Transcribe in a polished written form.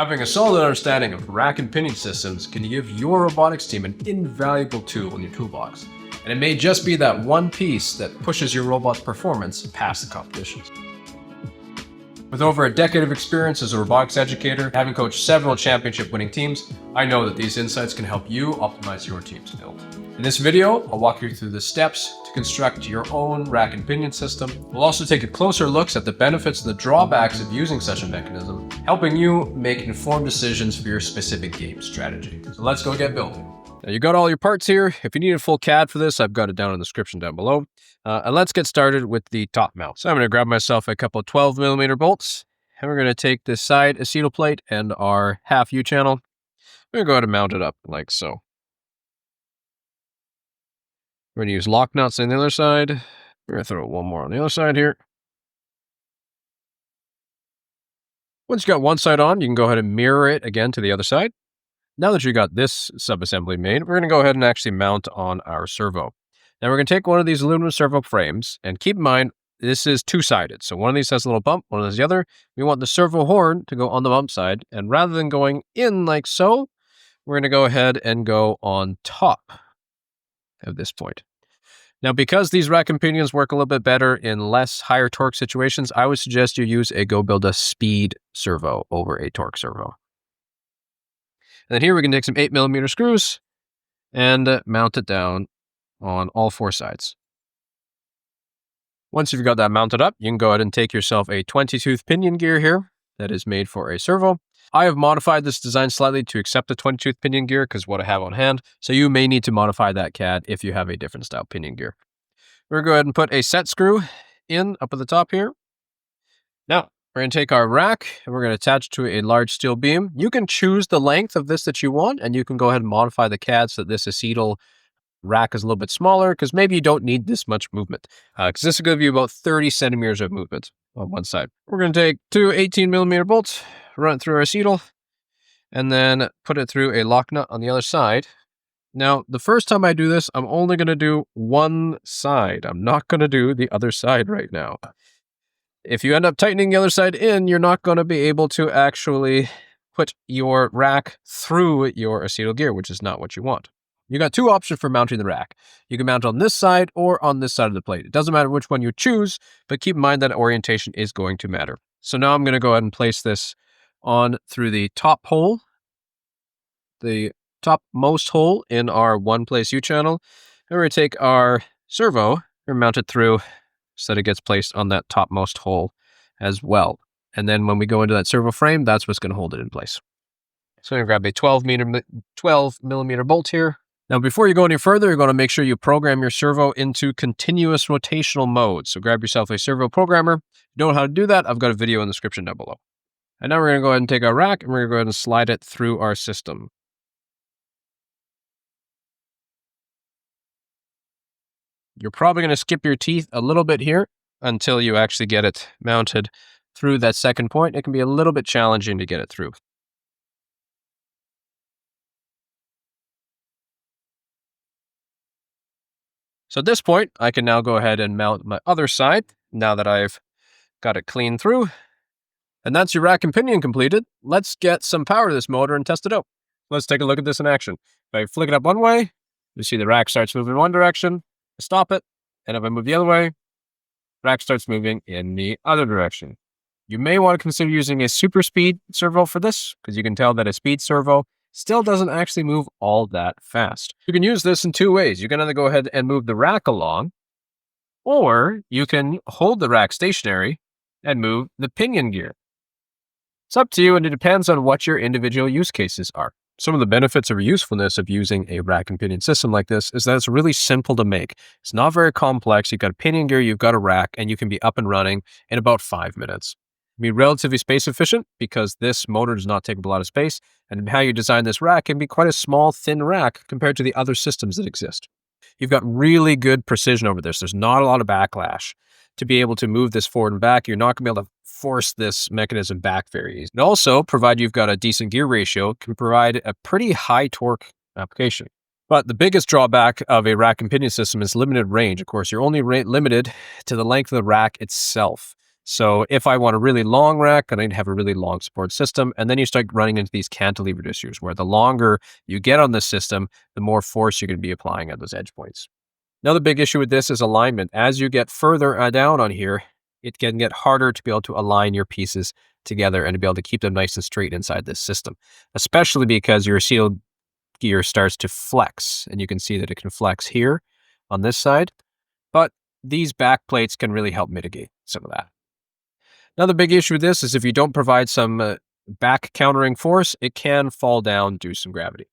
Having a solid understanding of rack and pinion systems can give your robotics team an invaluable tool in your toolbox. And it may just be that one piece that pushes your robot's performance past the competition. With over a decade of experience as a robotics educator, having coached several championship-winning teams, I know that these insights can help you optimize your team's build. In this video, I'll walk you through the steps to construct your own rack and pinion system. We'll also take a closer look at the benefits and the drawbacks of using such a mechanism, helping you make informed decisions for your specific game strategy. So let's go get building. Now you got all your parts here. If you need a full CAD for this, I've got it down in the description down below. And let's get started with the top mount. So I'm going to grab myself a couple of 12mm bolts, and we're going to take this side acetyl plate and our half U channel. We're going to go ahead and mount it up like so. We're going to use lock nuts on the other side. We're going to throw one more on the other side here. Once you got one side on, you can go ahead and mirror it again to the other side. Now that you got this subassembly made, we're going to go ahead and actually mount on our servo. Now we're going to take one of these aluminum servo frames, and keep in mind, this is two-sided. So one of these has a little bump, one has the other. We want the servo horn to go on the bump side, and rather than going in like so, we're going to go ahead and go on top at this point. Now, because these rack and pinions work a little bit better in less higher torque situations, I would suggest you use build a speed servo over a torque servo. And then here we can take some 8mm screws and mount it down on all four sides. Once you've got that mounted up, you can go ahead and take yourself a 20-tooth pinion gear here that is made for a servo. I have modified this design slightly to accept the 20-tooth pinion gear because what I have on hand, so you may need to modify that CAD if you have a different style pinion gear. We're going to go ahead and put a set screw in up at the top here. Now, we're going to take our rack and we're going to attach it to a large steel beam. You can choose the length of this that you want, and you can go ahead and modify the CAD so that this acetyl rack is a little bit smaller because maybe you don't need this much movement. Because this is going to be about 30 centimeters of movement on one side. We're going to take two 18mm bolts, run it through our acetyl, and then put it through a lock nut on the other side. Now, the first time I do this, I'm only going to do one side. I'm not going to do the other side right now. If you end up tightening the other side in, you're not going to be able to actually put your rack through your acetyl gear, which is not what you want. You got two options for mounting the rack. You can mount on this side or on this side of the plate. It doesn't matter which one you choose, but keep in mind that orientation is going to matter. So now I'm going to go ahead and place this on through the top hole, the topmost hole in our one-place U channel. And we're going to take our servo and mount it through so that it gets placed on that topmost hole as well. And then when we go into that servo frame, that's what's going to hold it in place. So I'm going to grab a 12mm bolt here. Now, before you go any further, you're going to make sure you program your servo into continuous rotational mode. So grab yourself a servo programmer. If you don't know how to do that, I've got a video in the description down below. And now we're going to go ahead and take our rack and we're going to go ahead and slide it through our system. You're probably going to skip your teeth a little bit here until you actually get it mounted through that second point. It can be a little bit challenging to get it through. So at this point, I can now go ahead and mount my other side now that I've got it clean through. And that's your rack and pinion completed. Let's get some power to this motor and test it out. Let's take a look at this in action. If I flick it up one way, you see the rack starts moving in one direction. I stop it, and if I move the other way, rack starts moving in the other direction. You may want to consider using a super speed servo for this, because you can tell that a speed servo still doesn't actually move all that fast. You can use this in two ways. You can either go ahead and move the rack along, or you can hold the rack stationary and move the pinion gear. It's up to you, and it depends on what your individual use cases are. Some of the benefits or usefulness of using a rack and pinion system like this is that it's really simple to make. It's not very complex. You've got a pinion gear, you've got a rack, and you can be up and running in about 5 minutes. Be relatively space efficient because this motor does not take up a lot of space, and how you design this rack can be quite a small, thin rack compared to the other systems that exist. You've got really good precision over this. There's not a lot of backlash. To be able to move this forward and back, you're not going to be able to force this mechanism back very easy. And also, provided you've got a decent gear ratio, can provide a pretty high torque application. But the biggest drawback of a rack and pinion system is limited range. Of course, you're only limited to the length of the rack itself. So if I want a really long rack, I need to have a really long support system. And then you start running into these cantilever issues where the longer you get on the system, the more force you're going to be applying at those edge points. Another big issue with this is alignment. As you get further down on here, it can get harder to be able to align your pieces together and to be able to keep them nice and straight inside this system, especially because your seal gear starts to flex. And you can see that it can flex here on this side. But these back plates can really help mitigate some of that. Another big issue with this is if you don't provide some back countering force, it can fall down due to some gravity.